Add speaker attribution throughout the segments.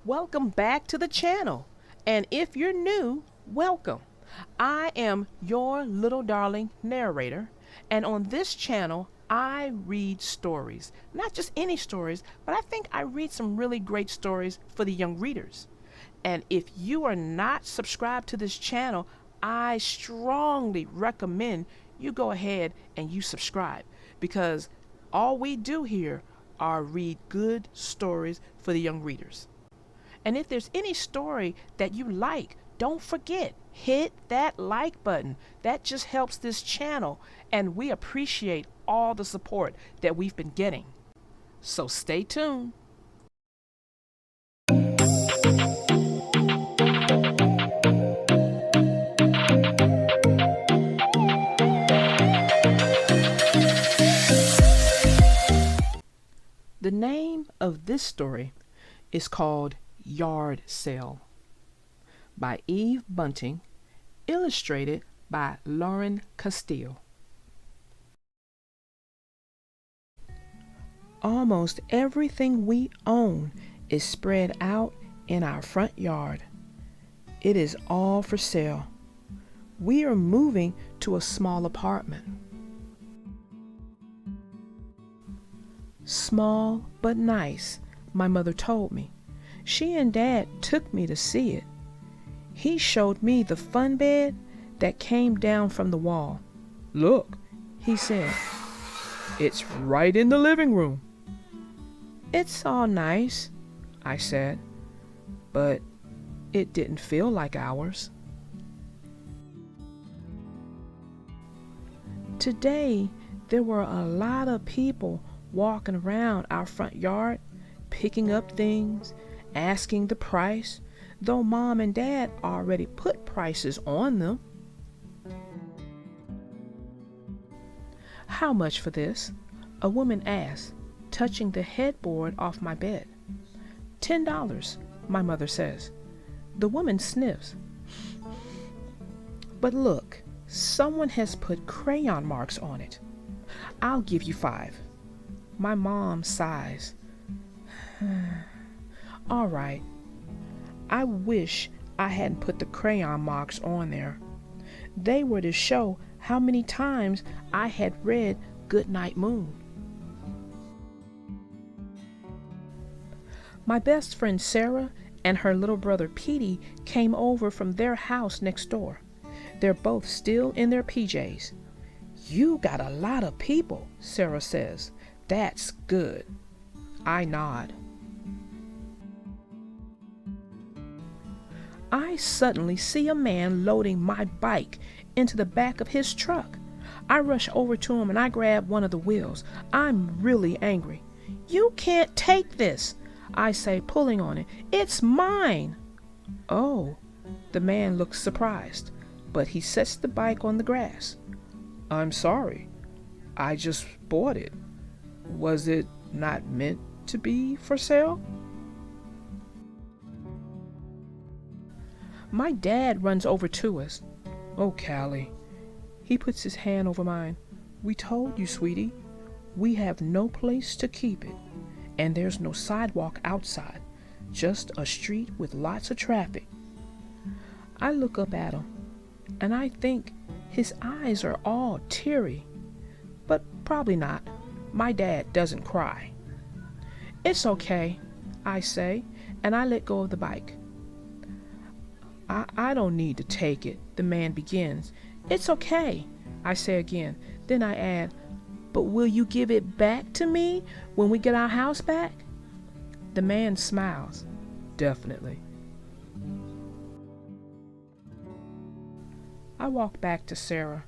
Speaker 1: Welcome back to the channel. And if you're new, welcome. I am your little darling narrator, and on this channel, I read stories. Not just any stories, but I think I read some really great stories for the young readers. And if you are not subscribed to this channel, I strongly recommend you go ahead and you subscribe, because all we do here are read good stories for the young readers. And if there's any story that you like, don't forget, hit that like button. That just helps this channel, and we appreciate all the support that we've been getting. So stay tuned. The name of this story is called Yard Sale by Eve Bunting, illustrated by Lauren Castile. Almost everything we own is spread out in our front yard. It is all for sale. We are moving to a small apartment. Small but nice, my mother told me. She and Dad took me to see it. He showed me the fun bed that came down from the wall. "Look," he said. "It's right in the living room." "It's all nice," I said, but it didn't feel like ours. Today, there were a lot of people walking around our front yard, picking up things, asking the price, though Mom and Dad already put prices on them. "How much for this?" a woman asked, touching the headboard off my bed. $10, my mother says. The woman sniffs. "But look, someone has put crayon marks on it. I'll give you $5. My mom sighs. "All right. I wish I hadn't put the crayon marks on there. They were to show how many times I had read Goodnight Moon." My best friend Sarah and her little brother Petey came over from their house next door. They're both still in their PJs. "You got a lot of people," Sarah says. "That's good." I nod. I suddenly see a man loading my bike into the back of his truck. I rush over to him and I grab one of the wheels. I'm really angry. "You can't take this," I say, pulling on it. "It's mine." "Oh," the man looks surprised, but he sets the bike on the grass. "I'm sorry. I just bought it. Was it not meant to be for sale?" My dad runs over to us. "Oh, Callie." He puts his hand over mine. "We told you, sweetie. We have no place to keep it. And there's no sidewalk outside. Just a street with lots of traffic." I look up at him, and I think his eyes are all teary. But probably not. My dad doesn't cry. "It's okay," I say, and I let go of the bike. I don't need to take it," the man begins. "It's okay," I say again. Then I add, "But will you give it back to me when we get our house back?" The man smiles. "Definitely." I walk back to Sarah.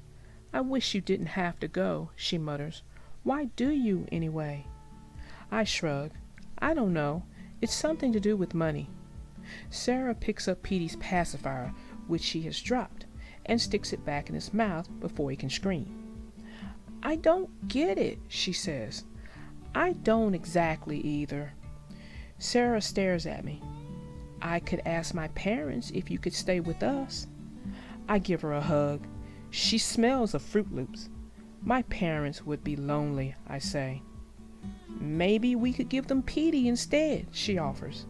Speaker 1: "I wish you didn't have to go," she mutters. "Why do you, anyway?" I shrug. "I don't know. It's something to do with money." Sarah picks up Petey's pacifier, which she has dropped, and sticks it back in his mouth before he can scream. "I don't get it," she says. "I don't exactly either." Sarah stares at me. "I could ask my parents if you could stay with us." I give her a hug. She smells of Fruit Loops. "My parents would be lonely," I say. "Maybe we could give them Petey instead," she offers.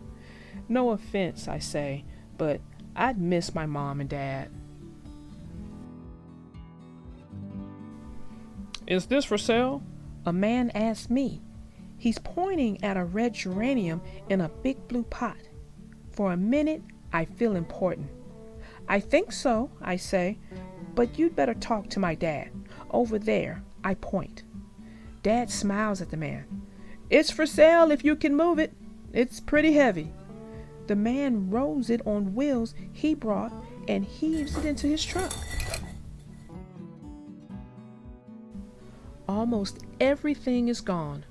Speaker 1: No offense, I say, but I'd miss my mom and dad. Is this for sale? A man asks me. He's pointing at a red geranium in a big blue pot. For a minute, I feel important. I think so, I say, but you'd better talk to my dad. Over there, I point. Dad smiles at the man. It's for sale if you can move it. It's pretty heavy. The man rolls it on wheels he brought and heaves it into his truck. Almost everything is gone.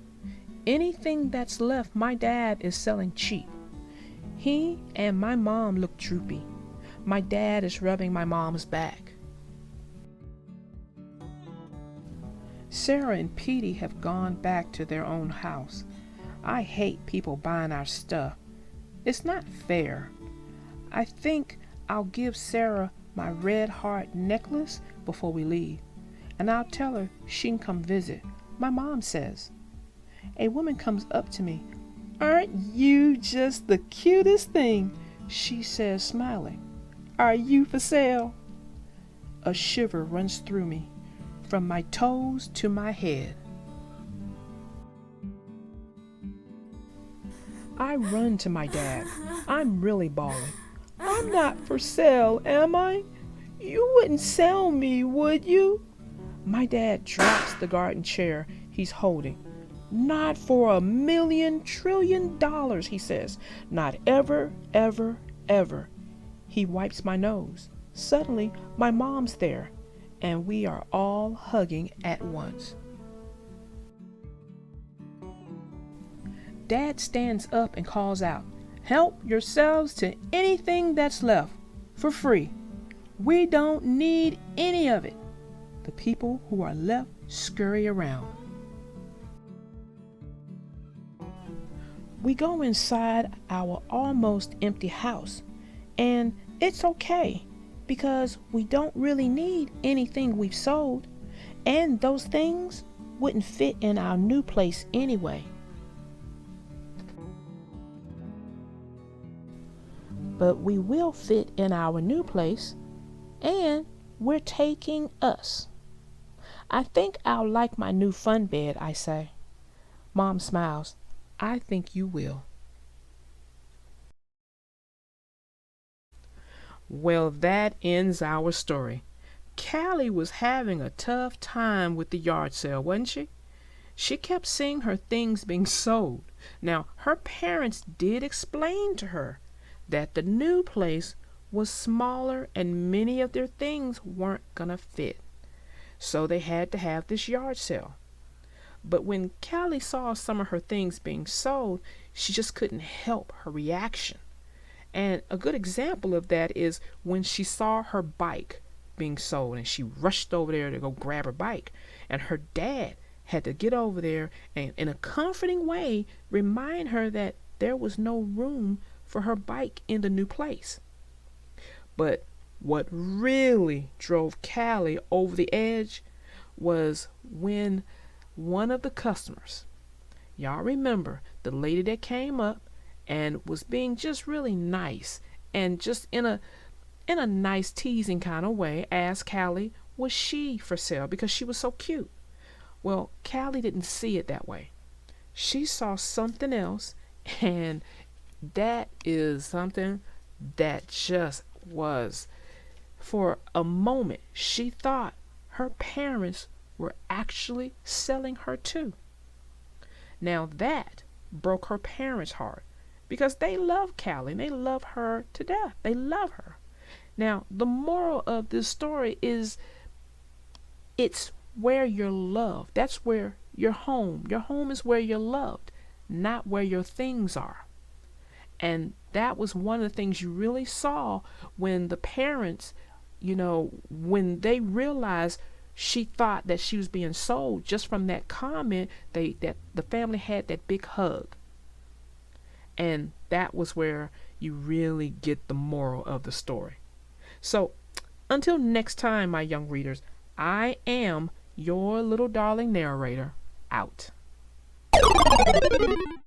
Speaker 1: Anything that's left, my dad is selling cheap. He and my mom look droopy. My dad is rubbing my mom's back. Sarah and Petey have gone back to their own house. I hate people buying our stuff. It's not fair. I think I'll give Sarah my red heart necklace before we leave, and I'll tell her she can come visit. My mom says. A woman comes up to me. Aren't you just the cutest thing? She says, smiling. Are you for sale? A shiver runs through me, from my toes to my head. I run to my dad. I'm really bawling. I'm not for sale, am I? You wouldn't sell me, would you? My dad drops the garden chair he's holding. Not for $1,000,000 trillion, he says. Not ever, ever, ever. He wipes my nose. Suddenly, my mom's there, and we are all hugging at once. Dad stands up and calls out, help yourselves to anything that's left, for free. We don't need any of it. The people who are left scurry around. We go inside our almost empty house, and it's okay because we don't really need anything we've sold, and those things wouldn't fit in our new place anyway. But we will fit in our new place, and we're taking us. I think I'll like my new fun bed, I say. Mom smiles. I think you will. Well, that ends our story. Callie was having a tough time with the yard sale, wasn't she? She kept seeing her things being sold. Now, her parents did explain to her that the new place was smaller and many of their things weren't gonna fit. So they had to have this yard sale. But when Callie saw some of her things being sold, she just couldn't help her reaction. And a good example of that is when she saw her bike being sold and she rushed over there to go grab her bike. And her dad had to get over there and, in a comforting way, remind her that there was no room for her bike in the new place. But what really drove Callie over the edge was when one of the customers, y'all remember the lady that came up and was being just really nice and just in a nice teasing kind of way, asked Callie, was she for sale because she was so cute? Well, Callie didn't see it that way. She saw something else, and that is something that just was, for a moment, she thought her parents were actually selling her too. Now that broke her parents' heart because they love Callie and they love her to death. They love her. Now, the moral of this story is it's where you're loved. That's where your home. Your home is where you're loved, not where your things are. And that was one of the things you really saw when the parents, when they realized she thought that she was being sold just from that comment, that the family had that big hug. And that was where you really get the moral of the story. So until next time, my young readers, I am your little darling narrator, out.